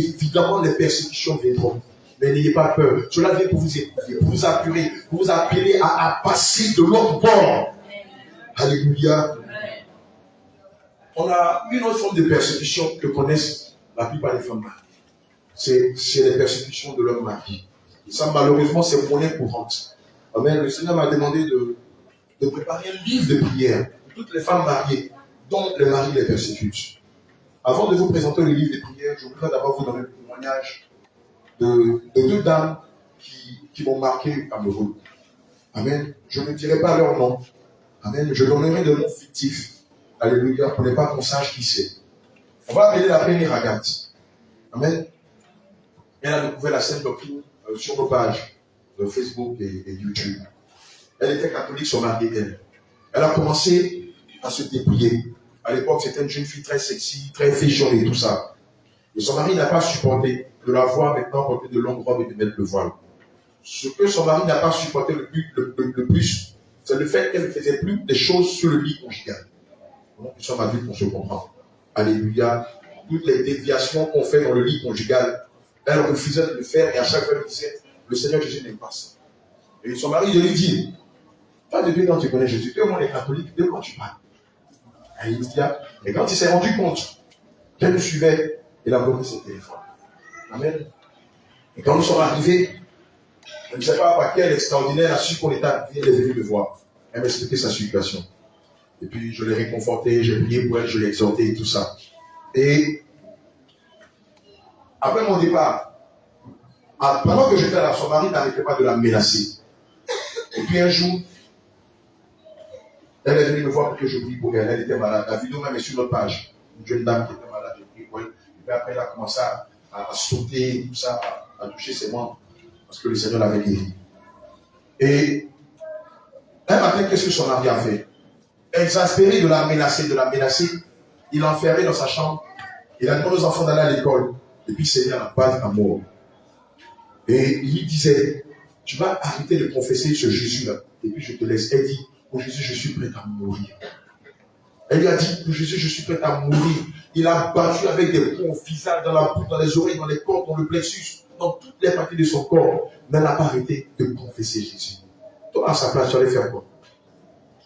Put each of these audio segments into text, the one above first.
Évidemment, les persécutions viendront. Mais n'ayez pas peur. Cela vient pour vous écouter, pour vous appuyer, pour vous appeler à passer de l'autre bord. Alléluia. On a une autre forme de persécution que connaissent la plupart des femmes mariées. C'est les persécutions de leur mari. Et ça, malheureusement, c'est monnaie courante. Amen. Le Seigneur m'a demandé de préparer un livre de prière pour toutes les femmes mariées dont le mari les persécute. Avant de vous présenter le livre de prière, je voudrais d'abord vous donner le témoignage de deux dames qui m'ont marqué amoureux. Amen. Je ne dirai pas leur nom. Amen. Je donnerai des noms fictifs. Alléluia. Pour ne pas qu'on sache qui c'est. On va appeler la première Agathe. Amen. Elle a découvert la Sainte Doctrine sur nos pages de Facebook et YouTube. Elle était catholique, son mari elle. Elle a commencé à se dépouiller. À l'époque, c'était une jeune fille très sexy, très féchonne et tout ça. Et son mari n'a pas supporté de la voir maintenant porter de longues robes et de mettre le voile. Ce que son mari n'a pas supporté le plus, c'est le fait qu'elle ne faisait plus des choses sur le lit conjugal. Donc, nous sommes adultes, on se comprend. Alléluia. Toutes les déviations qu'on fait dans le lit conjugal, elle refusait de le faire et à chaque fois elle disait, le Seigneur Jésus n'aime pas ça. Et son mari lui dit, toi depuis quand tu connais Jésus, toi, moi les catholiques, de quoi tu parles? Alléluia. Et quand il s'est rendu compte qu'elle nous suivait, il a bloqué ses téléphones. Amen. Et quand nous sommes arrivés, je ne sais pas par quel extraordinaire a su qu'on était arrivé, elle est venue me voir. Elle m'a expliqué sa situation. Et puis je l'ai réconfortée, j'ai prié pour elle, je l'ai exhortée et tout ça. Et après mon départ, pendant que j'étais là, son mari n'arrêtait pas de la menacer. Et puis un jour, elle est venue me voir pour que je prie pour elle. Elle était malade. La vidéo même est sur notre page. Une jeune dame qui était malade, j'ai prié pour elle. Et puis après, elle a commencé à sauter, tout ça, à toucher ses membres, parce que le Seigneur l'avait guéri. Et un matin, qu'est-ce que son mari a fait? Exaspéré de la menacer, il l'a enfermé dans sa chambre. Il a demandé aux enfants d'aller à l'école. Et puis, c'est à la base d'amour. Et il lui disait, tu vas arrêter de confesser ce Jésus-là. Et puis, je te laisse. Elle dit, pour Jésus, je suis prête à mourir. Elle lui a dit, pour Jésus, je suis prête à mourir. Il a battu avec des poings au visage, dans la bouche, dans les oreilles, dans les cordes, dans le plexus, dans toutes les parties de son corps. Mais elle n'a pas arrêté de confesser Jésus. Toi, à sa place, tu allais faire quoi?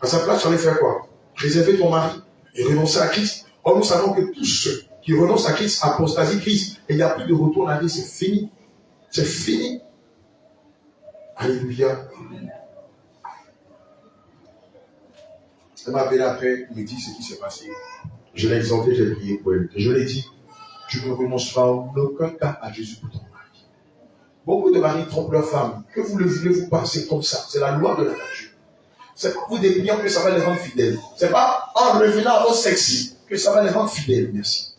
À sa place, tu allais faire quoi? Réserver ton mari et renoncer à Christ. Or, nous savons que tous ceux qui renoncent à Christ apostasient Christ. Et il n'y a plus de retour en arrière, c'est fini. C'est fini. Alléluia. Elle m'a appelé après, il me dit ce qui s'est passé. Je l'ai exhorté, j'ai prié pour elle. Et je lui ai dit, tu ne renonceras en aucun cas à Jésus pour ton mari. Beaucoup de maris trompent leur femme. Que vous le voulez, vous pensez comme ça. C'est la loi de la nature. C'est pas vous dépliant que ça va les rendre fidèles. C'est pas en revenant à votre sexy que ça va les rendre fidèles. Merci.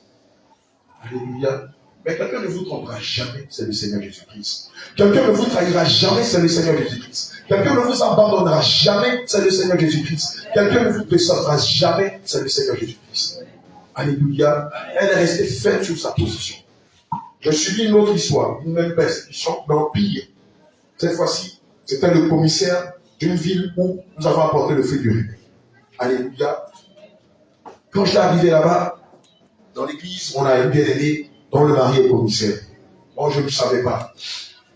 Alléluia. Mais quelqu'un ne vous trompera jamais, c'est le Seigneur Jésus-Christ. Quelqu'un ne vous trahira jamais, c'est le Seigneur Jésus-Christ. Quelqu'un ne vous abandonnera jamais, c'est le Seigneur Jésus-Christ. Quelqu'un ne vous décevra jamais, c'est le Seigneur Jésus-Christ. Alléluia. Elle est restée ferme sur sa position. Je subis une autre histoire, une même persécution, mais en pire. Cette fois-ci, c'était le commissaire d'une ville où nous avons apporté le fruit du réveil. Alléluia. Quand j'étais arrivé là-bas, dans l'église, on a une bien-aimée dont le mari est commissaire. Moi, je ne savais pas.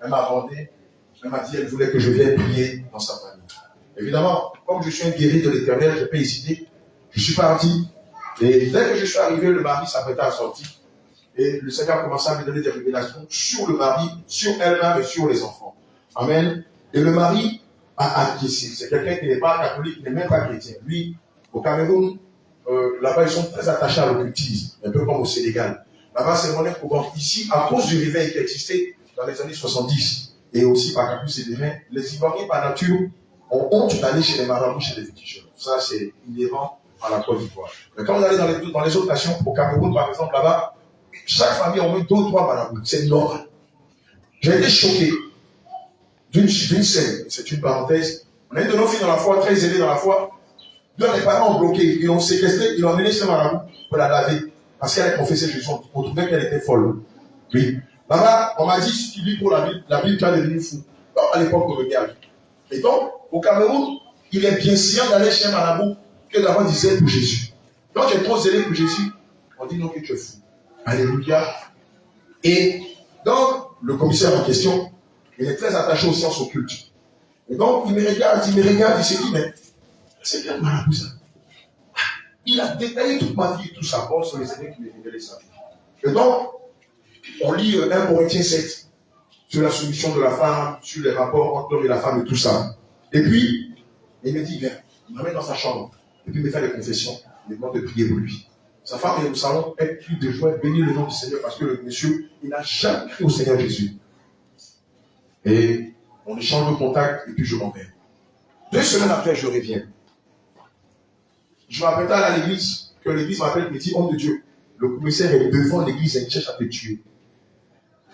Elle m'a abordé. Elle m'a dit qu'elle voulait que je vienne prier dans sa famille. Évidemment, comme je suis un guéri de l'Éternel, je n'ai pas hésité. Je suis parti. Et dès que je suis arrivé, le mari s'apprêtait à sortir. Et le Seigneur a commencé à me donner des révélations sur le mari, sur elle-même et sur les enfants. Amen. Et le mari a acquiescé. C'est quelqu'un qui n'est pas catholique, qui n'est même pas chrétien. Lui, au Cameroun, là-bas, ils sont très attachés à l'occultisme, un peu comme au Sénégal. Là-bas, c'est monnaie courante. Ici, à cause du réveil qui existait dans les années 70, et aussi par Campus et Demain, les Ivoiriens par nature ont honte d'aller chez les marabouts, chez les féticheurs. Ça, c'est inhérent à la Côte d'Ivoire. Mais quand vous allez dans les autres nations, au Cameroun, par exemple, là-bas, chaque famille a au moins 2 ou 3 marabouts. C'est normal. J'ai été choqué d'une scène. C'est une parenthèse. On a une de nos filles dans la foi, très aidée dans la foi. Deux, les parents ont bloqué. Ils l'ont séquestré, ils l'ont emmené chez le marabout pour la laver. Parce qu'elle a confessé Jésus. On trouvait qu'elle était folle. Oui. Là-bas, on m'a dit, si tu lis pour la Bible, tu vas devenir fou. Comme à l'époque de Regarde. Et donc, au Cameroun, il est bien sûr d'aller chez un marabout que d'avoir du zèle pour Jésus. Quand tu es trop zélé pour Jésus, on dit non que tu es fou. Alléluia. Et donc, le commissaire en question, il est très attaché aux sciences occultes. Et donc, il me regarde, il se dit, mais c'est quel marabout ça? Il a détaillé toute ma vie et tout ça. Bon, sur les années qui m'ont révélé sa vie. Et donc, on lit 1 Corinthiens 7 sur la soumission de la femme, sur les rapports entre l'homme et la femme et tout ça. Et puis, il me dit, viens, il m'amène dans sa chambre. Et puis, il me fait des confessions. Il me demande de prier pour lui. Sa femme est au salon, elle crie de joie, bénit le nom du Seigneur, parce que le monsieur, il n'a jamais crié au Seigneur Jésus. Et on échange le contact, et puis je m'en vais. 2 semaines après, je reviens. Je m'appelle à l'église, que l'église m'appelle, il me dit, homme de Dieu, le commissaire est devant l'église et il cherche à te tuer.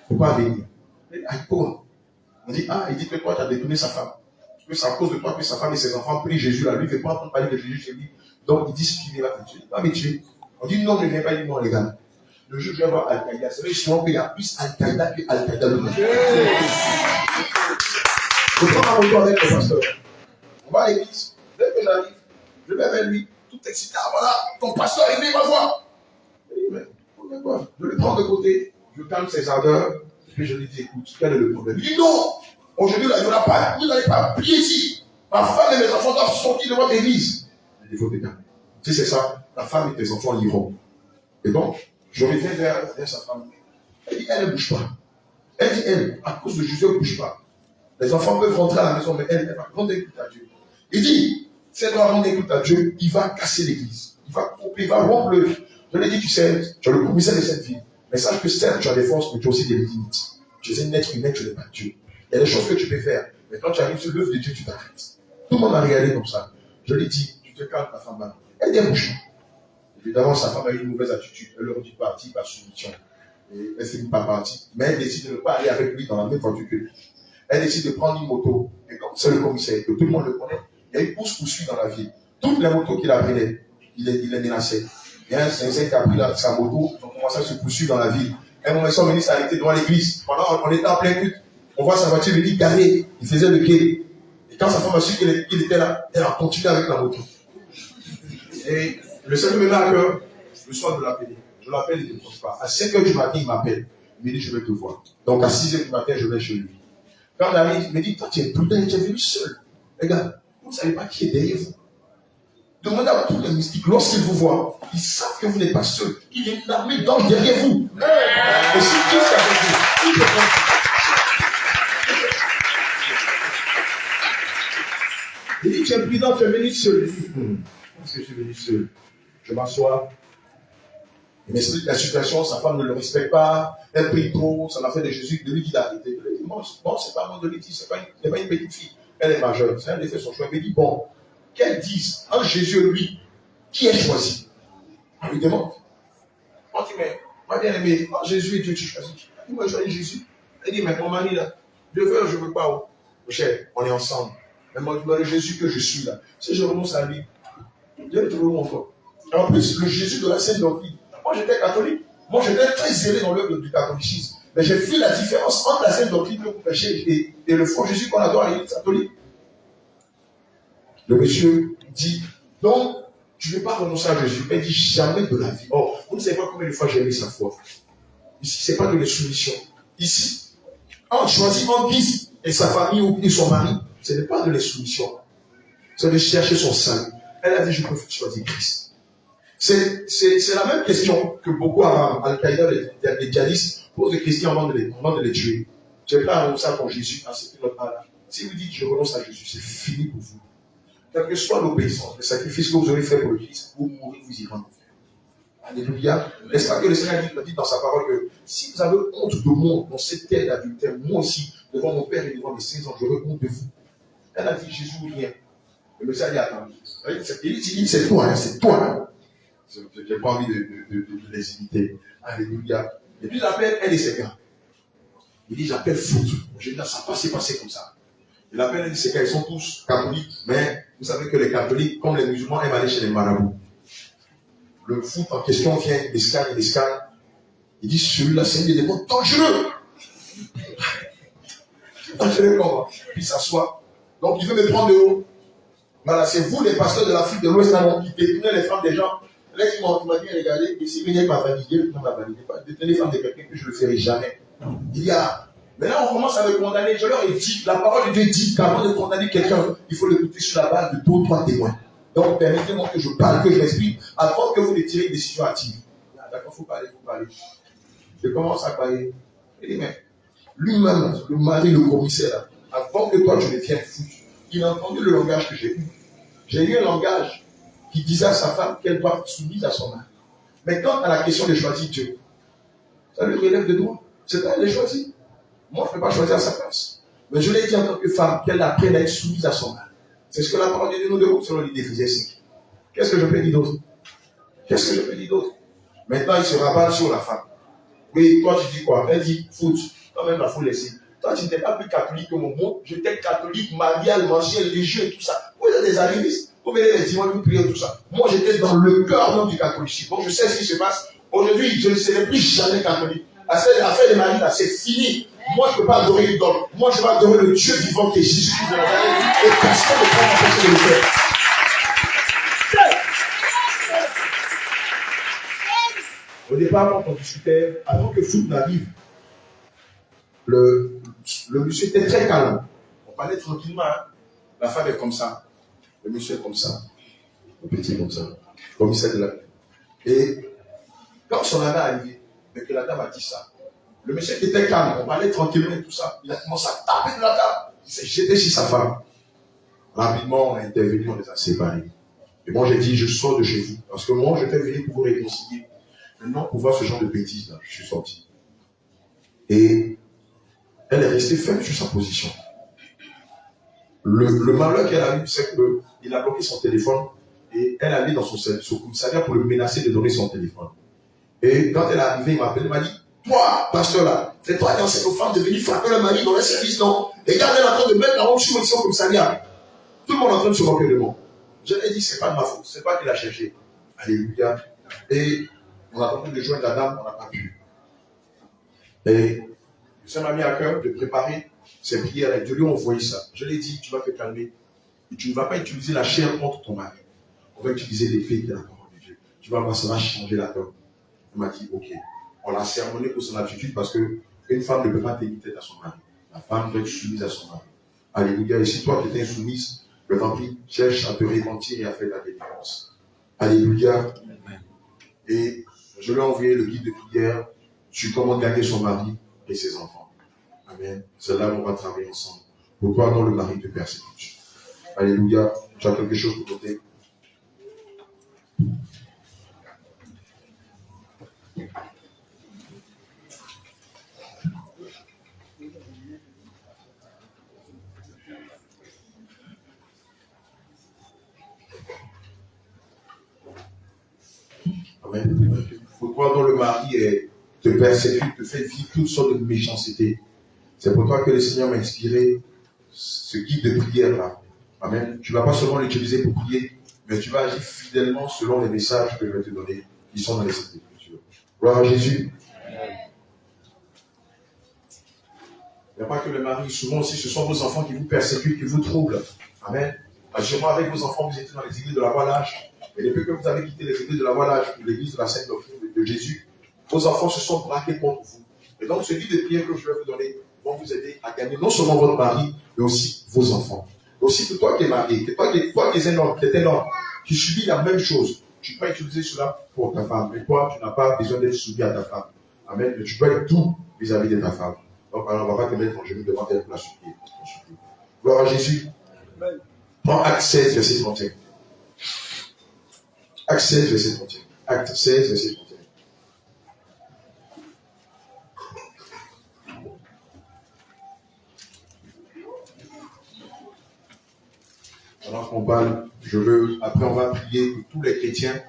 Il ne faut pas venir. On dit, il dit que toi, tu as détourné sa femme. Que c'est à cause de toi que sa femme et ses enfants prient Jésus là. Lui, il ne veut pas entendre parler de Jésus chez lui. Donc, il dit ce qu'il va te tuer. Il va me tuer. On dit, non, ne viens pas, il dit, non, les gars. Le jour où je vais voir Al-Qaïda, c'est vrai, souvent qu'il y a plus Al-Qaïda que Al-Qaïda le monde. Je prends ma moto avec le pasteur. On va à l'église. Dès que j'arrive, je vais vers lui, tout excité. Ah, voilà, ton pasteur est venu, va voir. Il dit, mais quoi? Je le prends de côté, je calme ses ardeurs, et puis je lui dis, écoute, quel est le problème? Il dit, non, aujourd'hui, là, il n'y aura pas, vous n'allez pas prier ici. Ma femme et mes enfants doivent sortir de votre église. Il faut te calmer. Si c'est ça, ta femme et tes enfants iront. Et donc, je reviens vers sa femme. Elle dit, elle ne bouge pas. Elle dit, elle, à cause de Jésus, elle ne bouge pas. Les enfants peuvent rentrer à la maison, mais elle va rendre écoute à Dieu. Il dit, si elle doit rendre écoute à Dieu, il va casser l'église. Il va rompre le. Je lui ai dit, tu sais, tu es le commissaire de cette vie. Mais sache que certes, tu as des forces, mais tu as aussi des limites. Tu es un être humain, tu n'es pas Dieu. Il y a des choses que tu peux faire. Mais quand tu arrives sur l'œuvre de Dieu, tu t'arrêtes. Tout le monde m'a regardé comme ça. Je lui ai dit, tu te calmes, ta femme. Elle dit, bouge. Évidemment, sa femme a eu une mauvaise attitude. Elle leur dit partir par soumission. Et elle finit par partir. Mais elle décide de ne pas aller avec lui dans la même voiture que lui. Elle décide de prendre une moto. Et comme c'est le commissaire, que tout le monde le connaît, il y a une course-poursuite dans la ville. Toutes les motos qu'il a prises, il les menaçait. Il y a un Saint-Saint qui a pris sa moto, ils ont commencé à se poursuivre dans la ville. Un moment, ils sont venus s'arrêter devant l'église. Pendant qu'on était en plein culte, on voit sa voiture venir garée. Il faisait le quai. Et quand sa femme a su qu'il était là, elle a continué avec la moto. Et le Seigneur me met à cœur, le soir de l'appeler. Je l'appelle, il ne répond pas. À 5 h du matin, il m'appelle. Il me dit, je vais te voir. Donc à 6 h du matin, je vais chez lui. Quand il arrive, il me dit, toi, tu es prudent, tu es venu seul. Les gars, vous ne savez pas qui est derrière vous. Demandez à tous les mystiques, lorsqu'ils vous voient, ils savent que vous n'êtes pas seul. Il y a une armée d'anges derrière vous. Et si Christ est avec vous, il peut prendre. Il dit, tu es prudent, tu es venu seul. Parce que je suis venu seul. Je m'assois. Il m'explique la situation, sa femme ne le respecte pas, elle prie trop, ça m'a fait de Jésus, de lui dit d'arrêter. Je lui dis, bon, c'est pas moi de lui dire, c'est pas une petite fille. Elle est majeure, c'est elle qui fait son choix. Il me dit, bon, qu'elle dise, entre Jésus et lui, qui est choisi? On lui demande. On dit, mais, ma bien-aimée, entre Jésus et Dieu, tu choisis qui? Il m'a choisi Jésus. Elle dit, mais mon mari là, je veux pas. Oh. Cher, on est ensemble. Mais moi, le Jésus que je suis là, si je renonce à lui, Dieu le trouve encore. En plus, le Jésus de la Sainte Doctrine. Moi, j'étais catholique. Moi, j'étais très zélé dans l'œuvre du catholicisme. Mais j'ai vu la différence entre la Sainte Doctrine que vous prêchez et le faux Jésus qu'on adore à l'église catholique. Le monsieur dit, donc, tu ne veux pas renoncer à Jésus. Il dit, jamais de la vie. Oh, vous ne savez pas combien de fois j'ai aimé sa foi. Ici, ce n'est pas de la soumission. Ici, on choisit en guise et sa famille ou son mari, ce n'est pas de la soumission. C'est de chercher son salut. Elle a dit, je préfère choisir Christ. C'est la même question que beaucoup à Al-Qaïda, les djihadistes, posent aux chrétiens avant de les tuer. Tu n'es pas à renoncer à ton Jésus, c'est notre âme. Si vous dites, je renonce à Jésus, c'est fini pour vous. Quelle que soit l'obéissance, le sacrifice que vous aurez fait pour le Christ, vous mourrez, vous irez en enfer. Alléluia. N'est-ce pas que le Seigneur dit dans sa parole que si vous avez honte de moi dans cette terre d'adultère, moi aussi, devant mon Père et devant mes saints anges, j'aurai honte de vous. Elle a dit, Jésus vient. Le Messiah dit, attends. Il dit, c'est toi, hein, c'est toi. Je n'ai pas envie de les imiter. Alléluia. Et puis il appelle elle et ses gars. Il dit, j'appelle foot. Je dis, ça pas s'est passé comme ça. Il appelle elle et ses gars, ils sont tous catholiques, mais vous savez que les catholiques, comme les musulmans, aiment aller chez les marabouts. Le foot en question vient, il escale. Il dit, celui-là, c'est un des démons dangereux. Dangereux comment? Puis il s'assoit. Donc il veut me prendre de haut. Voilà, c'est vous les pasteurs de l'Afrique de l'Ouest qui détournez les femmes des gens. Là, il m'a dit, regardez, et s'il venait pas valider, il ne m'a validé pas. De tenir femme de quelqu'un que je ne le ferai jamais. Il y a. Mais là, on commence à me condamner. Je leur ai dit, la parole de Dieu dit qu'avant de condamner quelqu'un, il faut l'écouter sur la base de 2 ou 3 témoins. Donc, permettez-moi que je parle, que je m'exprime, avant que vous ne tirez une décision active. Ah, d'accord, il faut parler. Je commence à parler. Il dit, mais lui-même, le mari, le commissaire, avant que toi, tu ne viennes foutre, il a entendu le langage que j'ai eu. J'ai eu un langage qui disait à sa femme qu'elle doit être soumise à son mari. Mais quand à la question de choisir Dieu, ça lui relève de droit. C'est à elle de choisir. Moi, je ne peux pas choisir à sa place. Mais je l'ai dit en tant que femme qu'elle apprenne à être soumise à son mari. C'est ce que la parole de Dieu nous demande selon l'Éphésiens 5. Qu'est-ce que je peux dire d'autre? Maintenant, il se rabat sur la femme. Oui, toi, tu dis quoi? Elle dit, foot. Toi-même, il faut laisser. Toi, tu n'étais pas plus catholique que mon mot. J'étais catholique, marial, mensuel, religieux et tout ça. Vous êtes des arrivistes. Vous venez les dimanches, vous priez tout ça. Moi, j'étais dans le cœur même du catholicisme. Donc, je sais ce qui se passe. Aujourd'hui, je ne serai plus jamais catholique. L'affaire des maris, là, c'est fini. Moi, je ne peux pas adorer l'idole. Moi, je vais adorer le Dieu vivant qui est Jésus-Christ de Nazareth. Et personne ne peut m'empêcher de le faire. Au départ, quand on discutait, avant que foot n'arrive, le monsieur était très calme. On parlait tranquillement. Hein. La femme est comme ça. Le monsieur est comme ça. Le petit est comme ça. Le commissaire de la vie. Et quand son ami est arrivé, et que la dame a dit ça, le monsieur qui était calme, on parlait tranquillement et tout ça, il a commencé à taper de la table. Il s'est jeté sur sa femme. Rapidement, on a intervenu, on les a séparés. Et moi, j'ai dit, je sors de chez vous. Parce que moi, je t'ai venu pour vous réconcilier. Maintenant, pour voir ce genre de bêtises, là, je suis sorti. Et elle est restée ferme sur sa position. Le malheur qu'elle a eu, c'est qu'il a bloqué son téléphone et elle allait dans son commissariat pour le menacer de donner son téléphone. Et quand elle est arrivée, il m'a appelé, il m'a dit, toi, pasteur là, c'est toi qui enseigne aux femmes de venir frapper le mari dans le service, non? Et quand elle est en train de mettre la honte sur son commissariat, tout le monde est en train de se moquer de moi. Je lui ai dit, c'est pas de ma faute, c'est pas qu'il a cherché. Alléluia. Et on a tenté de joindre la dame, on n'a pas pu. Et ça m'a mis à cœur de préparer ces prières et de lui envoyer ça. Je lui ai dit, tu vas te calmer. Et tu ne vas pas utiliser la chair contre ton mari. On va utiliser les faits de la parole de Dieu. Tu vas voir, ça va changer la donne. Il m'a dit, ok. On l'a sermonné pour son attitude parce qu'une femme ne peut pas tenir tête à son mari. La femme doit être soumise à son mari. Alléluia. Et si toi qui étais insoumise, le vampire cherche à te repentir et à faire ta délivrance. Alléluia. Et je lui ai envoyé le guide de prière sur comment gagner son mari et ses enfants. Amen. C'est là où on va travailler ensemble. Pourquoi non le mari te persécute? Alléluia. Tu as quelque chose pour noter? Amen. Pourquoi non le mari te persécute, te fait vivre toutes sortes de méchanceté? C'est pour toi que le Seigneur m'a inspiré ce guide de prière là. Amen. Tu ne vas pas seulement l'utiliser pour prier, mais tu vas agir fidèlement selon les messages que je vais te donner, qui sont dans les Écritures. Gloire à Jésus. Il n'y a pas que le mari, souvent aussi ce sont vos enfants qui vous persécutent, qui vous troublent. Amen. Sûrement avec vos enfants, vous étiez dans les églises de la voie lâche. Et depuis que vous avez quitté les églises de la voie lâche, l'église de la Sainte Doctrine de Jésus, vos enfants se sont braqués contre vous. Et donc ce guide de prière que je vais vous donner vont vous aider à gagner non seulement votre mari, mais aussi vos enfants. Aussi pour toi qui es marié, toi qui es un homme, qui subis la même chose, tu peux utiliser cela pour ta femme. Mais toi, tu n'as pas besoin d'être soumis à ta femme. Amen. Mais tu peux être tout vis-à-vis de ta femme. Donc alors, on va pas te mettre en genou devant elle pour la supplier. Gloire à Jésus. Amen. Prends Acte 16, verset 31. Acte 16, verset 31. Acte 16, verset 31. Pendant qu'on parle, après on va prier pour tous les chrétiens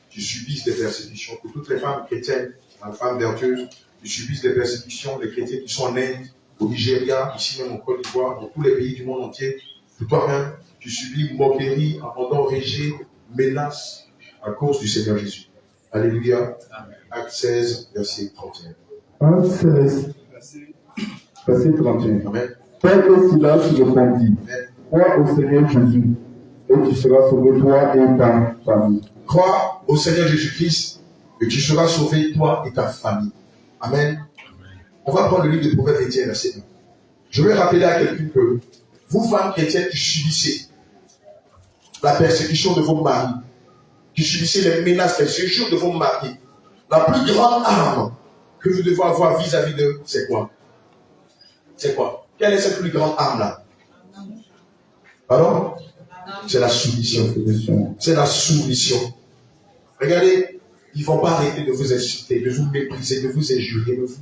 qui subissent des persécutions, pour toutes les femmes chrétiennes, les femmes vertueuses qui subissent des persécutions, les chrétiens qui sont en Inde, au Nigeria, ici même en Côte d'Ivoire, dans tous les pays du monde entier, pour toi-même, tu subis moquerie, abandon, rejet, menace à cause du Seigneur Jésus. Alléluia. Acte 16, verset 31. Acte 16, verset 31. Amen. Paul et Silas répondit, crois au Seigneur Jésus, et tu seras sauvé toi et ta famille. Crois au Seigneur Jésus-Christ et tu seras sauvé, toi et ta famille. Amen. On va prendre le livre de Proverbes 21, verset 1. Je vais rappeler à quelqu'un que vous, femmes chrétiennes qui subissez la persécution de vos maris, qui subissez les menaces, les séjours de vos maris, la plus grande arme que vous devez avoir vis-à-vis d'eux, c'est quoi? C'est quoi? Quelle est cette plus grande arme-là? Pardon? C'est la soumission. C'est la soumission. Regardez, ils ne vont pas arrêter de vous insulter, de vous mépriser, de vous injurier, de vous.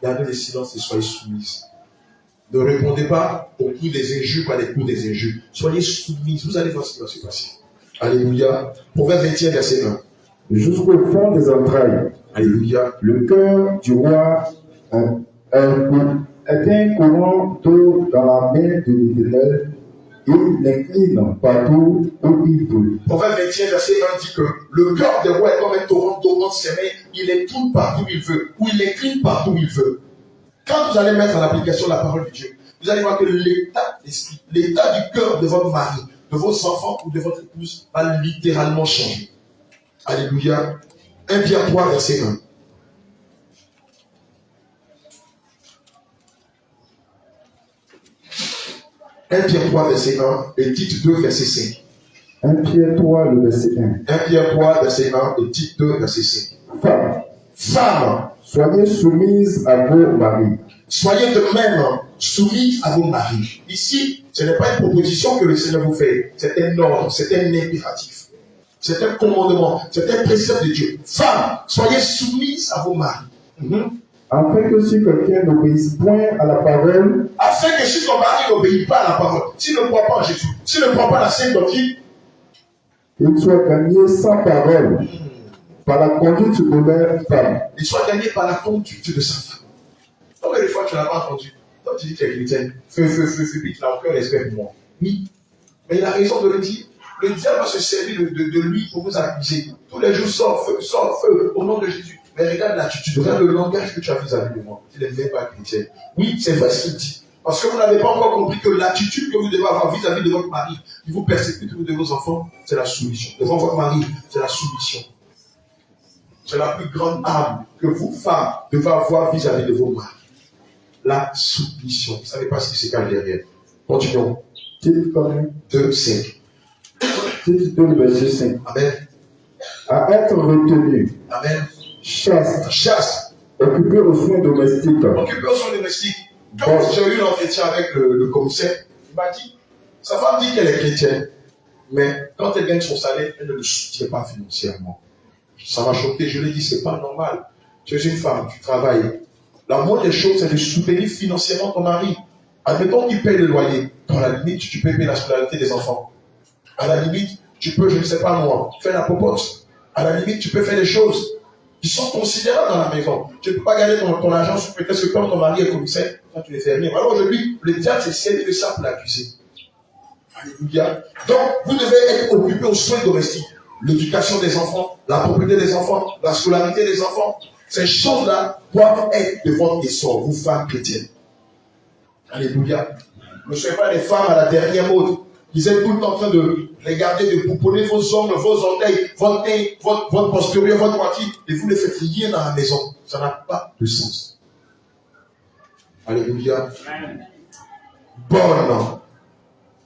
Gardez le silence et soyez soumises. Ne répondez pas aux coups des injures par les coups des injures. Soyez soumises. Vous allez voir ce qui va se passer. Alléluia. Proverbe 21, verset 1. Jusqu'au fond des entrailles. Alléluia. Le cœur du roi est un courant d'eau dans la main de l'Éternel. Il l'incline partout où il veut. Proverbe 21, verset 1 dit que le cœur des rois est comme un torrent d'eau dans ses mains. Il l'incline partout où il veut. Ou il l'incline partout où il veut. Quand vous allez mettre en application la parole de Dieu, vous allez voir que l'état d'esprit, l'état du cœur de votre mari, de vos enfants ou de votre épouse va littéralement changer. Alléluia. 1 Pierre 3, verset 1. Pierre 3, verset 1 et Tite 2, verset 5. 1 Pierre 3, le verset 1. 1 Pierre 3, verset 1 et Tite 2, verset 5. Femmes, soyez soumises à vos maris. Soyez de même soumises à vos maris. Ici, ce n'est pas une proposition que le Seigneur vous fait. C'est un ordre, c'est un impératif. C'est un commandement, c'est un précepte de Dieu. Femmes, soyez soumises à vos maris. Afin que si quelqu'un n'obéisse point à la parole, afin que si ton mari n'obéit pas à la parole, s'il ne croit pas en Jésus, s'il ne croit pas à la sainte doctrine, il soit gagné sans parole par la conduite de leur femme. Il soit gagné par la conduite de sa femme. Combien de fois tu n'as pas entendu? Toi tu dis que tu es chrétien, feu, puis tu n'as aucun respect pour moi. Oui, mais il a raison de le dire. Le diable va se servir de lui pour vous accuser. Tous les jours, sors feu, au nom de Jésus. Mais regarde l'attitude, regarde le langage que tu as vis-à-vis de moi. Tu n'es même pas chrétien. Oui, c'est vrai ce qu'il dit. Parce que vous n'avez pas encore compris que l'attitude que vous devez avoir vis-à-vis de votre mari, qui vous persécute ou de vos enfants, c'est la soumission. Devant votre mari, c'est la soumission. C'est la plus grande arme que vous, femmes, devez avoir vis-à-vis de vos maris. La soumission. Vous ne savez pas ce qui se cache derrière. Continuons. Tite 2, 5. Tite 2, verset 5. Amen. À être retenu. Amen. Chaste. Occupé aux soins domestiques. Occupé aux soins domestiques. Quand j'ai eu l'entretien avec le commissaire, il m'a dit, sa femme dit qu'elle est chrétienne, mais quand elle gagne son salaire, elle ne le soutient pas financièrement. Ça m'a choqué, je lui ai dit, c'est pas normal. Tu es une femme, tu travailles. La moindre des choses, c'est de soutenir financièrement ton mari. Admettons qu'il paye le loyer. À la limite, tu peux payer la scolarité des enfants. À la limite, tu peux, je ne sais pas moi, faire la popote. À la limite, tu peux faire des choses qui sont considérables dans la maison. Tu ne peux pas garder ton argent sur peut-être que comme ton mari est commissaire, toi tu es fermier. Alors aujourd'hui, le diable s'est servi de ça pour l'accuser. Alléluia. Donc, vous devez être occupé aux soins domestiques. L'éducation des enfants, la propriété des enfants, la scolarité des enfants. Ces choses-là doivent être de votre essor, vous femmes chrétiennes. Alléluia. Ne soyez pas des femmes à la dernière mode. Ils êtes tout le temps en train de regarder, de pouponner vos ongles, vos orteils, votre nez, votre postérieur, votre poitrine, et vous ne faites rien dans la maison. Ça n'a pas de sens. Alléluia. Bonne.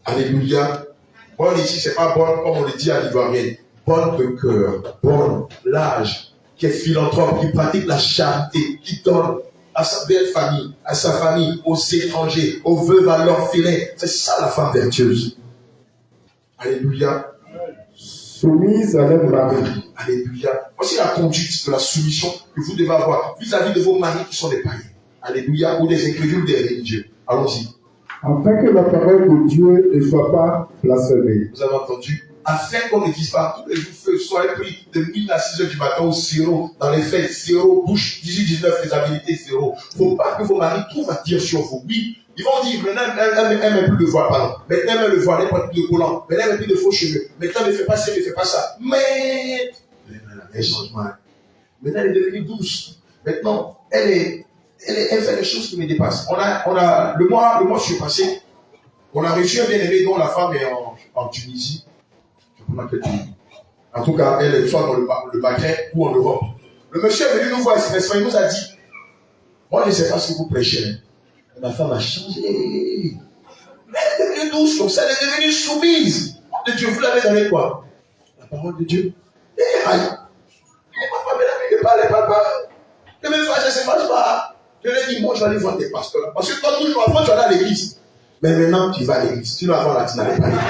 Alléluia. Bonne ici, c'est pas bonne comme on le dit à l'Ivoirienne. Bonne de cœur, bonne, large, qui est philanthrope, qui pratique la charité, qui donne à sa belle famille, à sa famille, aux étrangers, aux veuves, à l'orphelin. C'est ça la femme vertueuse. Alléluia. Soumise à leur mari. Alléluia. Voici la conduite de la soumission que vous devez avoir vis-à-vis de vos maris qui sont des païens. Alléluia. Ou des incrédules, des religieux. Allons-y. Afin que la parole de Dieu ne soit pas blasphémée. Vous avez entendu? Afin qu'on ne dise pas tous les jours feu, soyez pris de 1000 à 6 heures du matin au 0, dans les fêtes 0, bouche 18-19, faisabilité 0. Il ne faut pas que vos maris trouvent à dire sur vous. Oui, ils vont dire, maintenant, elle met plus de voile, pardon. Maintenant, elle met le voile, elle porte plus de collant. Maintenant, elle met plus de faux cheveux. Maintenant, elle ne fait pas ça, elle ne fait pas ça. Mais, elle changement. Maintenant, elle est devenue douce. Maintenant, elle fait des choses qui me dépassent. Le mois qui est passé, on a reçu un bien-aimé dont la femme est en Tunisie. En tout cas, elle est soit dans le Bahreïn ou en Europe. Le monsieur est venu nous voir expressément, il nous a dit, moi je ne sais pas ce que vous prêchez. Ma femme a changé. Elle est devenue douce comme ça, elle est devenue soumise. De Dieu, vous l'avez donné quoi? La parole de Dieu. Et aïe. Et ma femme, elle a mis le palais, papa. Je me fâche, elle ne se fâche pas. Je lui ai dit, moi je vais aller voir tes pasteurs. Parce que quand toujours avant, tu vas à l'église. Mais maintenant, tu vas à l'église. Sinon, avant là, tu n'allais pas à l'église.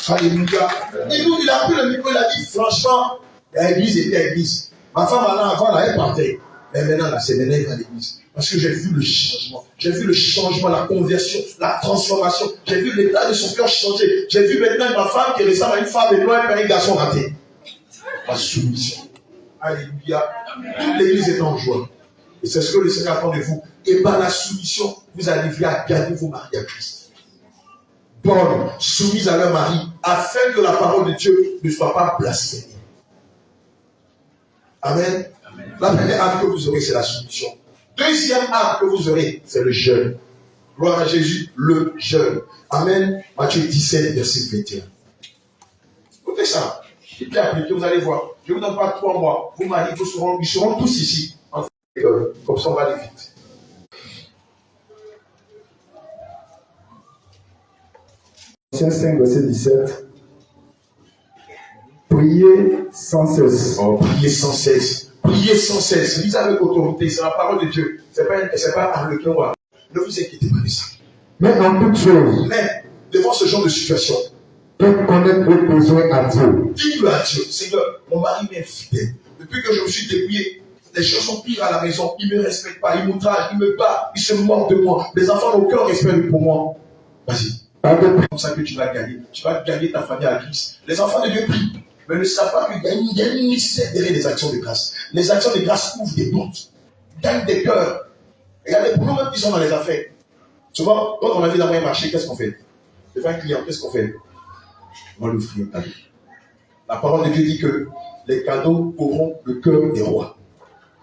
Alléluia. Et nous, il a pris le micro, il a dit, franchement, l'église était l'église. Ma femme, avant, là, elle partait. Mais maintenant, là, c'est maintenant, elle va à l'église. Parce que j'ai vu le changement. J'ai vu le changement, la conversion, la transformation. J'ai vu l'état de son cœur changer. J'ai vu maintenant ma femme qui ressemble à une femme et non un garçon raté. Ma soumission. Alléluia. Toute l'église est en joie. Et c'est ce que le Seigneur attend de vous. Et par la soumission, vous arriverez à gagner vos maris à Christ. Bonne, soumise à leur mari, afin que la parole de Dieu ne soit pas blasphémée. Amen. La première arme que vous aurez, c'est la soumission. Deuxième arme que vous aurez, c'est le jeûne. Gloire à Jésus, le jeûne. Amen. Matthieu 17, verset 21. Écoutez ça. Et puis appliquez, vous allez voir. Je ne vous donne pas 3 mois. Vos maris, ils seront tous ici. Comme ça, on va aller vite. Colossiens 5, verset 17. Priez sans cesse. Oh, priez sans cesse. Priez sans cesse. Lisez avec autorité. C'est la parole de Dieu. Ce n'est pas Arlequin. Ne vous inquiétez pas de ça. Mais en toute chose, Mais devant ce genre de situation, pour connaître vos besoins à Dieu. dites-le à Dieu. Seigneur, mon mari m'est fidèle. Depuis que je me suis débrouillé, les choses sont pires à la maison. Il ne me respecte pas. Il m'outrage. Il me bat. Il se moque de moi. Les enfants n'ont aucun respect pour moi. Vas-y. C'est comme ça que tu vas gagner. Tu vas gagner ta famille à Christ. Les enfants de Dieu prient. Mais ne savent pas qu'il y a une mystère derrière les actions de grâce. Les actions de grâce ouvrent des portes, gagnent des cœurs. Regardez, pour nous-mêmes qui sommes dans les affaires, souvent, quand on a vu dans un marché, qu'est-ce qu'on fait? Devant un client, qu'est-ce qu'on fait? On va lui offrir un cadeau. La parole de Dieu dit que les cadeaux auront le cœur des rois.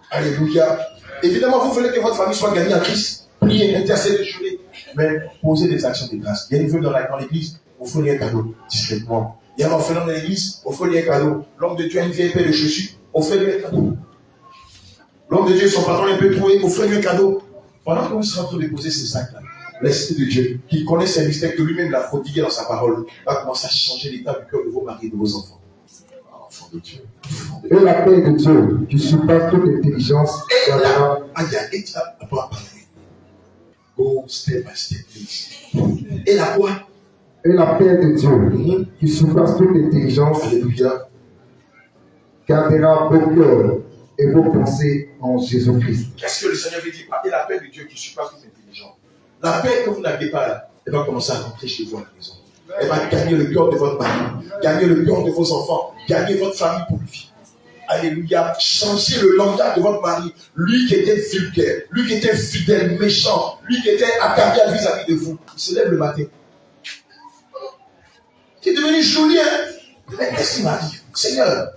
Alléluia. Évidemment, vous voulez que votre famille soit gagnée en Christ. Priez, intercédez, jeûnez. Mais posez des actions de grâce. Il y a une veuve dans l'église, offrez-lui un cadeau, discrètement. Il y a un orphelin dans l'église, offrez-lui un cadeau. L'homme de Dieu a une vieille paire de chaussures, offrez-lui un cadeau. L'homme de Dieu, son patron est un peu trouvé, offrez-lui un cadeau. Pendant que vous serez en train de déposer ces actes-là, l'Esprit de Dieu, qui connaît ses mystères, que lui-même l'a prodigué dans sa parole, va commencer à changer l'état du cœur de vos maris et de vos enfants. Enfants de Dieu. Et la paix de Dieu, qui surpasse toute intelligence, gardera. Go step by step, please. Et la quoi? Et la paix de Dieu, qui surpasse toute intelligence, Alléluia. gardera vos cœurs et vos pensées en Jésus-Christ. Qu'est-ce que le Seigneur veut dire par la paix de Dieu qui surpasse toute intelligence? La paix que vous n'avez pas là, elle va commencer à rentrer chez vous à la maison. Elle va gagner le cœur de votre mari, gagner le cœur de vos enfants, gagner votre famille pour lui. Alléluia. Changez le langage de votre mari. Lui qui était vulgaire, lui qui était fidèle, méchant, lui qui était accablé vis-à-vis de vous. Il se lève le matin. Tu es devenu joli, hein? Mais qu'est-ce qu'il m'a dit? Seigneur,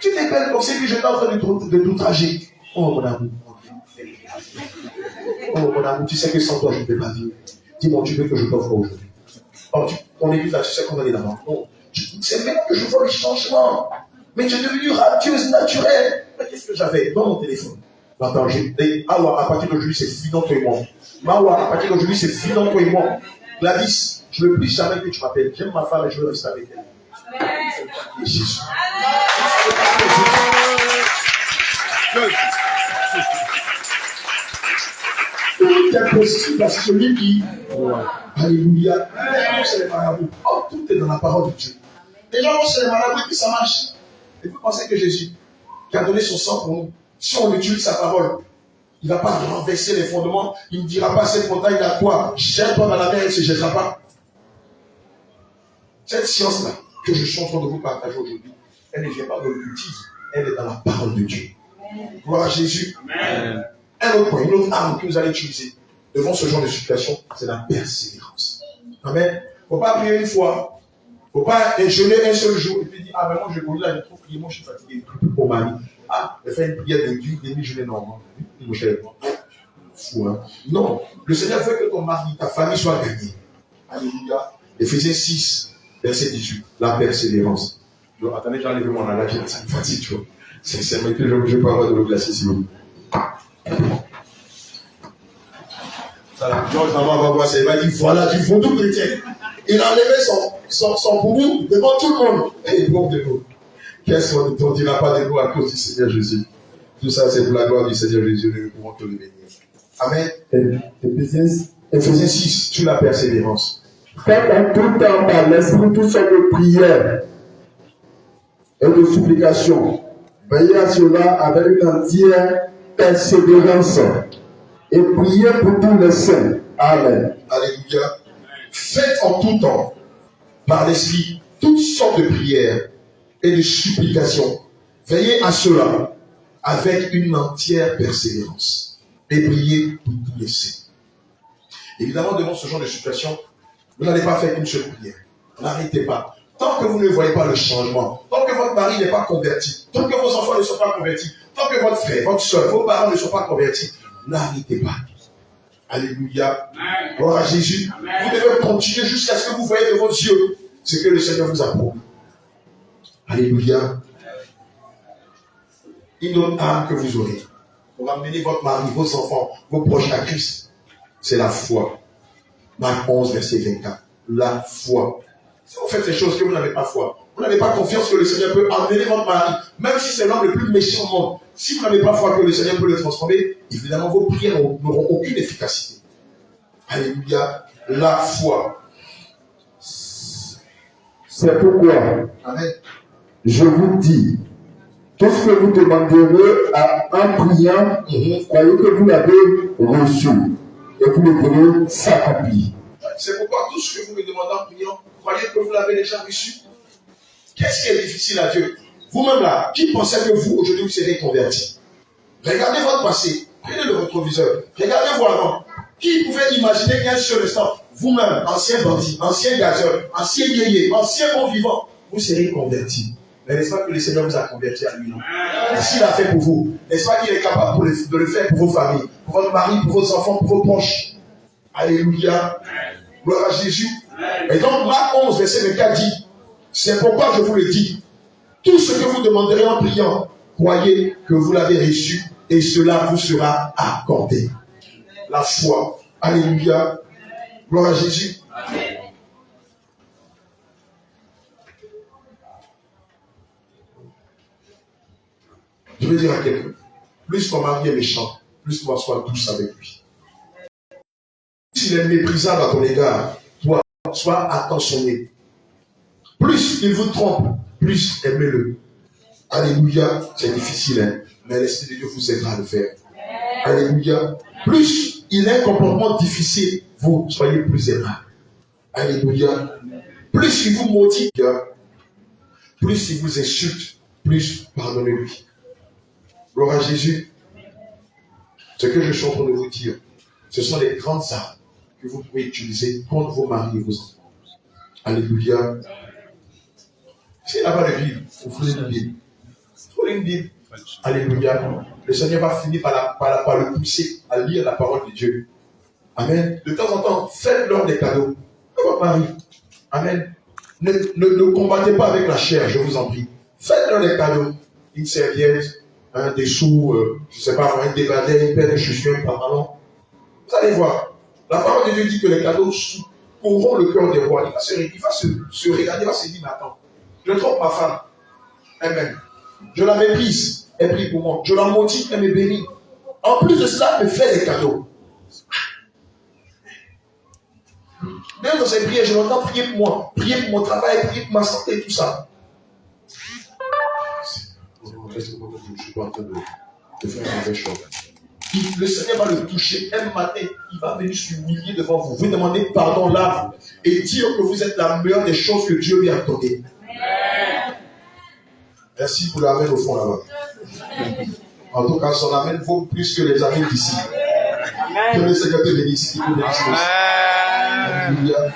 tu t'es belle comme c'est que j'étais en train de t'outrager. Oh mon amour. Oh mon amour, tu sais que sans toi je ne peux pas vivre. Dis-moi, tu veux que je t'offre aujourd'hui? Oh, on est là, tu sais qu'on va aller là-bas. Non. C'est maintenant que je vois le changement. Mais tu es devenue radieuse, naturelle. Mais qu'est-ce que j'avais dans mon téléphone? Attends, à partir d'aujourd'hui, c'est fini entre toi et moi. Mawa, à partir d'aujourd'hui, c'est fini entre toi et moi. Gladys, je ne veux plus jamais que tu m'appelles. J'aime ma femme et je veux rester avec elle. Et Jésus. Tout est possible à celui qui. Alléluia. C'est les marabouts. Oh, tout est dans la parole de Dieu. Les gens vont chez les marabouts et puis ça marche. Et vous pensez que Jésus, qui a donné son sang pour nous, si on utilise sa parole, il ne va pas renverser les fondements. Il ne dira pas cette montagne à toi, jette-toi dans la mer, elle ne se jettera pas. Cette science-là que je suis en train de vous partager aujourd'hui, elle ne vient pas de l'outil, elle est dans la parole de Dieu. Gloire à Jésus. Amen. Un autre point, une autre arme que vous allez utiliser devant ce genre de situation, c'est la persévérance. Amen. Il ne faut pas prier une fois. Il ne faut pas jeûner un seul jour et puis dire, ah, mais moi je vais là, j'ai trop prié, moi je suis fatigué. Pour ma vie. Ah, je fais une prière de Dieu, demi-journée normale. Mon cher, fou, hein. Non, le Seigneur veut que ton mari, ta famille soit gagnée. Alléluia. Éphésiens 6, Verset 18. La persévérance. Donc, attendez, j'ai enlevé mon ala qui est ça me fatigue, tu vois. C'est vrai que je peux avoir de l'eau glacée si vous voulez. Georges Maman va voir ça, il va dire voilà du vaudou chrétien. Il a enlevé son boubou devant tout le monde. Et bon de nous. Qu'est-ce qu'on ne dira pas de nous à cause du Seigneur Jésus? Tout ça, c'est pour la gloire du Seigneur Jésus. Nous ne pouvons que le bénir. Amen. Éphésiens 6, sur la persévérance. Faites en tout temps par l'esprit toutes sortes de prières et de supplications. Veillez à cela avec une entière persévérance et priez pour tous les saints. Amen. Alléluia. Faites en tout temps par l'esprit toutes sortes de prières et de supplications. Veillez à cela avec une entière persévérance et priez pour tous les saints. Évidemment, devant ce genre de situation, vous n'allez pas faire une seule prière. N'arrêtez pas. Tant que vous ne voyez pas le changement, tant que votre mari n'est pas converti, tant que vos enfants ne sont pas convertis, tant que votre frère, votre soeur, vos parents ne sont pas convertis, n'arrêtez pas. Alléluia. Gloire à Jésus. Vous devez continuer jusqu'à ce que vous voyez de vos yeux ce que le Seigneur vous approuve. Alléluia. Une autre âme que vous aurez pour amener votre mari, vos enfants, vos proches à Christ, c'est la foi. Marc 11, verset 24. La foi. Si vous faites ces choses que vous n'avez pas foi, vous n'avez pas confiance que le Seigneur peut amener votre mari, même si c'est l'homme le plus méchant au monde, si vous n'avez pas foi que le Seigneur peut le transformer, évidemment vos prières n'auront aucune efficacité. Alléluia. La foi. C'est pourquoi Amen. je vous dis, tout ce que vous demanderez en priant, croyez que vous l'avez reçu et vous le verrez s'accomplir. C'est pourquoi tout ce que vous me demandez en priant, croyez que vous l'avez déjà reçu. Qu'est-ce qui est difficile à Dieu? Vous-même là, qui pensait que vous, aujourd'hui, vous serez converti? Regardez votre passé, prenez le rétroviseur, regardez-vous avant. Qui pouvait imaginer qu'un seul instant, vous-même, ancien bandit, ancien gazeur, ancien yéyé, ancien bon vivant, vous serez converti? Mais n'est-ce pas que le Seigneur vous a converti à lui, non? S'il a fait pour vous, n'est-ce pas qu'il est capable de le faire pour vos familles, pour votre mari, pour vos enfants, pour vos proches? Alléluia. Gloire à Jésus. Et donc, Marc 11, verset 24 dit, c'est pourquoi je vous le dis, tout ce que vous demanderez en priant, croyez que vous l'avez reçu et cela vous sera accordé. La foi. Alléluia. Gloire à Jésus. Amen. Je veux dire à quelqu'un, plus ton mari est méchant, plus toi sois douce avec lui. S'il est méprisable à ton égard, toi, sois attentionné. Plus il vous trompe, plus aimez-le. Alléluia. C'est difficile, hein? Mais l'Esprit de Dieu vous aidera à le faire. Alléluia. Plus il a un comportement difficile, vous soyez plus aimable. Alléluia. Plus il vous maudit, plus il vous insulte, plus pardonnez-lui. Gloire à Jésus. Ce que je suis en train de vous dire, ce sont les grandes armes que vous pouvez utiliser contre vos maris et vos enfants. Alléluia. S'il n'y a pas de Bible, vous prenez une Bible. Vous prenez une Bible. Alléluia. Le Seigneur va finir par le pousser à lire la parole de Dieu. Amen. De temps en temps, faites-leur des cadeaux. À votre mari. Amen. Ne combattez pas avec la chair, je vous en prie. Faites-leur des cadeaux. Une serviette, des sous, je ne sais pas, un débardeur, une paire de chaussures, un pantalon. Vous allez voir. La parole de Dieu dit que les cadeaux pourront le cœur des rois. Il va se regarder, il va se dire, mais attends, je trompe ma femme. Amen. Je la méprise, elle prie pour moi. Je la maudis, elle me bénit. En plus de cela, elle me fait des cadeaux. Même dans ces prières, je l'entends prier pour moi, prier pour mon travail, prier pour ma santé, tout ça. Je suis pas en train de faire une mauvaise chose. Le Seigneur va le toucher un matin, il va venir s'humilier devant vous. Vous demandez pardon là et dire que vous êtes la meilleure des choses que Dieu lui a données. Merci pour l'amen au fond là-bas. En tout cas, son amen vaut plus que les amens d'ici. Que le Seigneur te bénisse. Alléluia.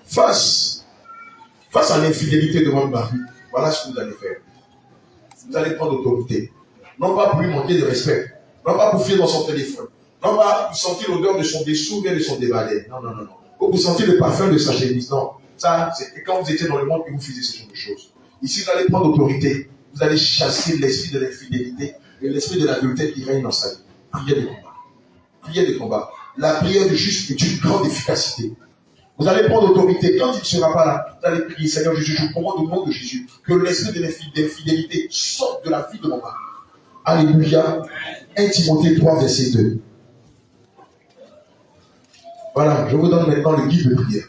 Face à l'infidélité de votre mari, voilà ce que vous allez faire. Vous allez prendre l'autorité. Non pas pour lui manquer de respect. Non pas pour fuir dans son téléphone. Non pas pour sentir l'odeur de son dessous ou de son déballé. Non. Vous sentez le parfum de sa chemise. Non. Ça, c'est quand vous étiez dans le monde que vous faisiez ce genre de choses. Ici, vous allez prendre autorité. Vous allez chasser l'esprit de l'infidélité et l'esprit de l'adultère qui règne dans sa vie. Prière de combat. Prière de combat. La prière du juste est d'une grande efficacité. Vous allez prendre autorité. Quand il ne sera pas là, vous allez prier, Seigneur Jésus, je commande au nom de Jésus que l'esprit de l'infidélité sorte de la vie de mon mari. Alléluia. 1 Timothée 3, verset 2. Voilà, je vous donne maintenant le guide de prière.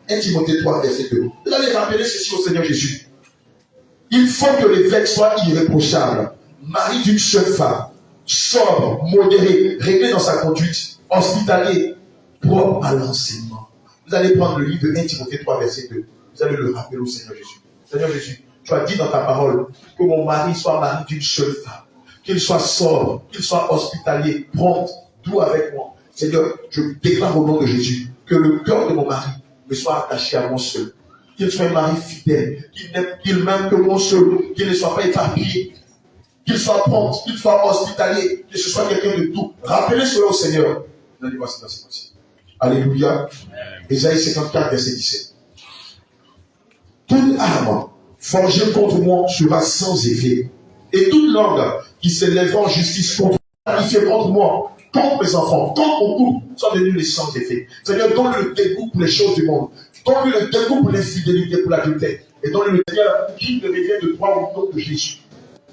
1 Timothée 3, verset 2. Vous allez rappeler ceci au Seigneur Jésus. Il faut que l'évêque soit irréprochable, mari d'une seule femme, sobre, modéré, réglé dans sa conduite, hospitalier, propre à l'enseignement. Vous allez prendre le livre de 1 Timothée 3, verset 2. Vous allez le rappeler au Seigneur Jésus. Seigneur Jésus, tu as dit dans ta parole que mon mari soit mari d'une seule femme, qu'il soit sobre, qu'il soit hospitalier, prompt, doux avec moi. Seigneur, je déclare au nom de Jésus que le cœur de mon mari me soit attaché à mon seul. Qu'il soit un mari fidèle, qu'il m'aime que mon seul, qu'il ne soit pas éparpillé, qu'il soit prompt, qu'il soit hospitalier, que ce soit quelqu'un de doux. Rappelez cela au Seigneur. Voici. Alléluia. Ésaïe 54, verset 17. Toute arme forgée contre moi sera sans effet. Et toute langue qui s'élèvera en justice contre moi, contre mes enfants, contre mon couple, sont devenus les sans effet. Seigneur, donne-lui le dégoût pour les choses du monde. Donne-lui le dégoût pour l'infidélité, pour l'adultère. Et donne-lui le Seigneur qui ne revient de toi au nom de Jésus.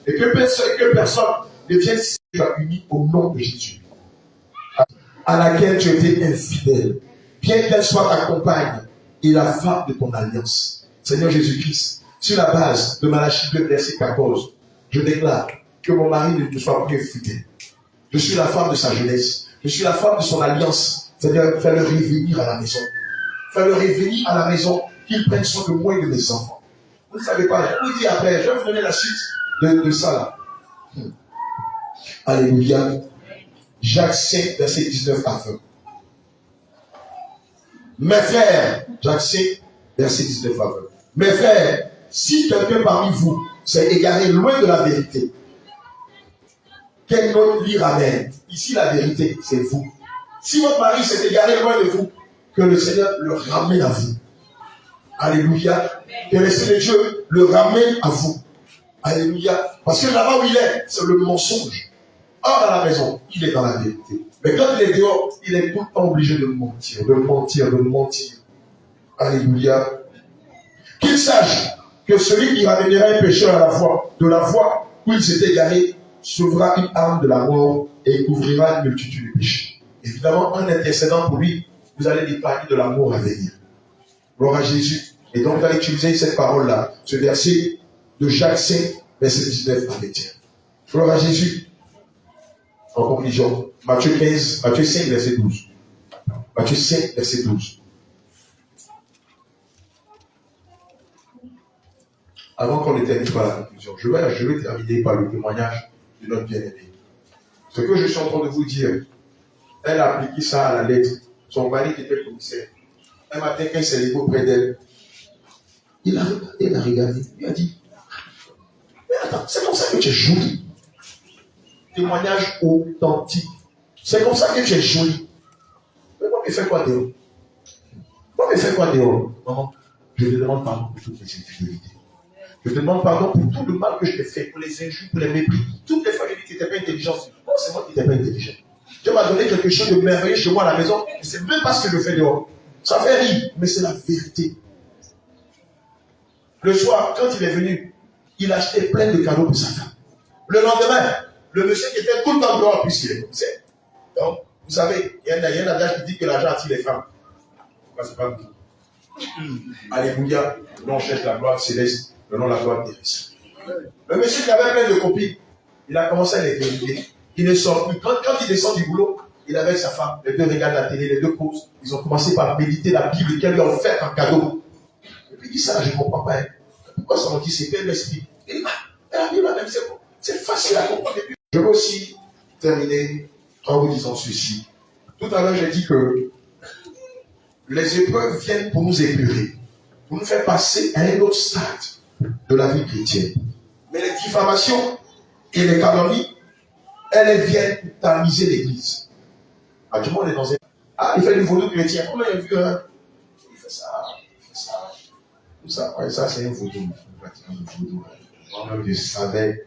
Et que personne ne vienne si tu as uni au nom de Jésus. À laquelle tu étais infidèle. Bien qu'elle soit ta compagne et la femme de ton alliance. Seigneur Jésus-Christ, sur la base de Malachie 2, verset 14, je déclare que mon mari ne soit plus infidèle. Je suis la femme de sa jeunesse. Je suis la femme de son alliance. C'est-à-dire, fais-le revenir à la maison. Fais-le revenir à la maison, qu'il prenne soin de moi et de mes enfants. Vous ne savez pas, je vous dis après, je vais vous donner la suite de ça là. Alléluia. Jacques 5, verset 19 à 20. Mes frères, Jacques 5, verset 19 à 20. Mes frères, si quelqu'un parmi vous s'est égaré loin de la vérité, quel autre lui ramène? Ici, la vérité, c'est vous. Si votre mari s'est égaré loin de vous, que le Seigneur le ramène à vous. Alléluia. Que l'Esprit de Dieu le ramène à vous. Alléluia. Parce que là-bas où il est, c'est le mensonge. Or, à la maison, il est dans la vérité. Mais quand il est dehors, il est tout le temps obligé de mentir, de mentir, de mentir. Alléluia. Qu'il sache que celui qui ramènera un pécheur à la voie, de la voie où il s'est égaré, sauvera une âme de la mort et couvrira une multitude de péchés. Évidemment, en intercédant pour lui, vous allez l'épargner de la mort à venir. Gloire à Jésus. Et donc, vous allez utiliser cette parole-là, ce verset de Jacques 5, verset 19 à 21. Gloire à Jésus. En conclusion, Matthieu 5, verset 12. Matthieu 5, verset 12. Avant qu'on ne termine par la conclusion, je vais terminer par le témoignage de notre bien-aimé. Ce que je suis en train de vous dire, elle a appliqué ça à la lettre. Son mari était commissaire. Un matin, quand il s'est levé auprès d'elle, il a regardé, il a dit, mais attends, c'est comme ça que tu es jolie. Témoignage authentique. C'est comme ça que tu es jolie. Mais moi, je fais quoi dehors? Maman, je te demande pardon pour toutes les infidélités. Je te demande pardon pour tout le mal que je t'ai fait, pour les injures, pour les mépris. Toutes les familles qui n'étaient pas intelligentes. Non, c'est moi qui n'étais pas intelligent. Dieu m'a donné quelque chose de merveilleux chez moi à la maison. Et c'est même pas ce que je fais dehors. Ça fait rire, mais c'est la vérité. Le soir, quand il est venu, il achetait plein de cadeaux pour sa femme. Le lendemain, le monsieur qui était tout le temps dehors, puisqu'il est commissaire. Donc, vous savez, il y a un adage qui dit que l'argent attire les femmes. C'est pas tout. Alléluia. L'on cherche la gloire céleste, le nom de la gloire terrestre. Le monsieur qui avait plein de copines, il a commencé à les vérifier. Il ne sort plus. Quand il descend du boulot, il est avec sa femme. Les deux regardent la télé, les deux causent. Ils ont commencé par méditer la Bible qu'elle lui a offert en cadeau. Et puis il dit ça, je ne comprends pas. Pourquoi ça m'a dit c'est quel esprit? Il dit, la Bible même, c'est facile à comprendre. Je veux aussi terminer en vous disant ceci. Tout à l'heure, j'ai dit que les épreuves viennent pour nous épurer, pour nous faire passer à un autre stade de la vie chrétienne. Mais les diffamations et les calomnies, elles viennent pour tamiser l'église. Ah, du monde est dans un... Ah, il fait du vaudou chrétien. On a vu fais ça, tout ça. Ouais, ça, c'est une photo. Moi-même, je savais.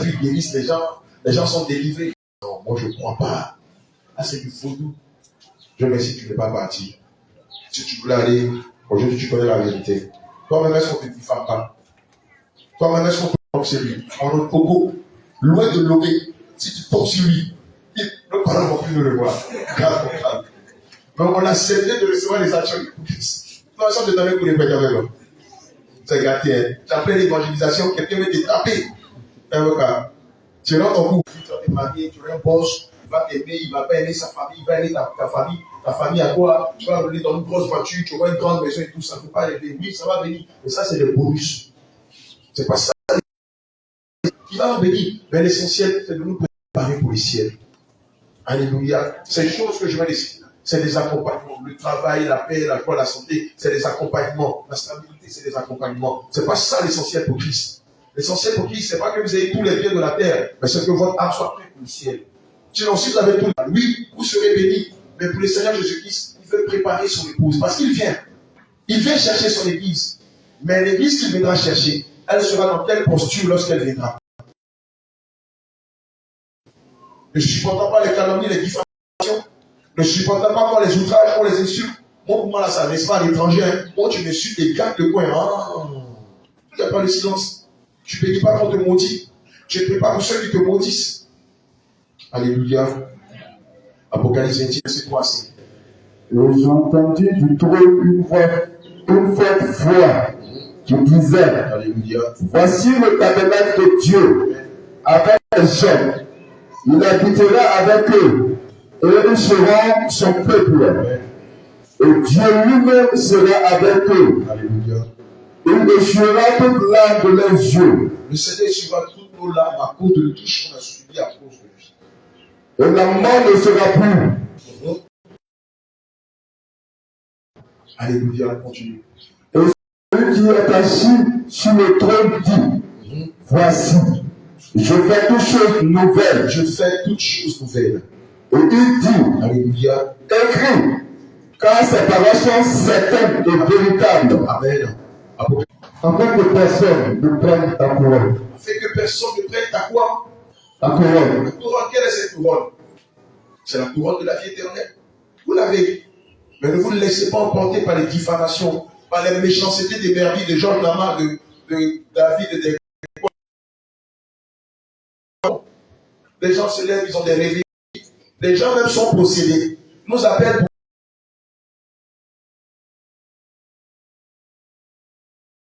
Ils guérissent les gens sont délivrés. Non, moi, je ne crois pas. Ah, c'est du vaudou. Je me dis, tu n'es pas parti. Si tu voulais aller, aujourd'hui, tu connais la vérité. Toi-même, est-ce qu'on ne te diffame pas? Toi-même, est-ce qu'on te tombe sur lui? En notre coco, loin de l'obé, si tu tombes sur lui, nos parents ne vont plus nous le voir. Mais on a cessé de recevoir les actions hypocrites. Non, ça te donnait pour les prêtres avec eux. C'est gâté, hein. Tu as fait l'évangélisation, quelqu'un veut te taper. Tu rentres en couple, tu vas te marier, tu auras un boss, il va t'aimer, il ne va pas aimer sa famille, il va aimer ta famille. Ta famille à quoi? Tu vas rouler dans une grosse voiture, tu auras une grande maison et tout, ça ne peut pas aider. Oui, ça va venir. Mais ça, c'est des bonus. C'est pas ça. Il va nous bénir. Mais l'essentiel, c'est de nous préparer pour le ciel. Alléluia. Ces choses que je vais laisser, c'est des accompagnements. Le travail, la paix, la joie, la santé, c'est des accompagnements. La stabilité, c'est des accompagnements. C'est pas ça l'essentiel pour Christ. L'essentiel pour Christ, c'est pas que vous ayez tous les biens de la terre, mais c'est que votre âme soit prête pour le ciel. Sinon, si vous avez tout, oui, vous serez bénis. Mais pour le Seigneur Jésus-Christ, il veut préparer son épouse. Parce qu'il vient. Il vient chercher son église. Mais l'église qu'il viendra chercher, elle sera dans quelle posture lorsqu'elle viendra? Ne supportant pas les calomnies, les diffamations, ne supportant pas qu'on les outrages, qu'on les insulte. Moi, pour moi, là, ça ne reste pas à l'étranger. Hein. Moi, tu m'insultes et garde le coin. Il n'y a pas de silence. Tu ne bénis pas qu'on te maudit. Tu ne pries pas pour ceux qui te maudissent. Alléluia. Apocalypse 21, c'est quoi ça? Et j'ai entendu du trône une forte voix qui disait, Alléluia. voici le tabernacle de Dieu avec les hommes. Il habitera avec eux et ils seront son peuple. Et Dieu lui-même sera avec eux. Alléluia. Il essuiera toute larmes de leurs yeux. Le Seigneur essuiera toutes nos larmes à cause de l'outrage qu'on a subi à cause de lui. Et la mort ne sera plus. Alléluia, continue. Et celui qui est assis sur le trône dit, voici, je fais toutes choses nouvelles. Je fais toutes choses nouvelles. Et il dit, alléluia, écris, car ces paroles sont certaines et véritables. Amen. Afin que personne ne prenne ta couronne. Afin que personne ne prenne ta quoi? Ta couronne. La couronne, quelle est cette couronne? C'est la couronne de la vie éternelle. Vous l'avez. Mais ne vous laissez pas emporter par les diffamations, par les méchancetés des merveilles de Georges Lamar, de David et des... Les gens se lèvent, ils ont des réveils. Les gens même sont possédés. Nous appellent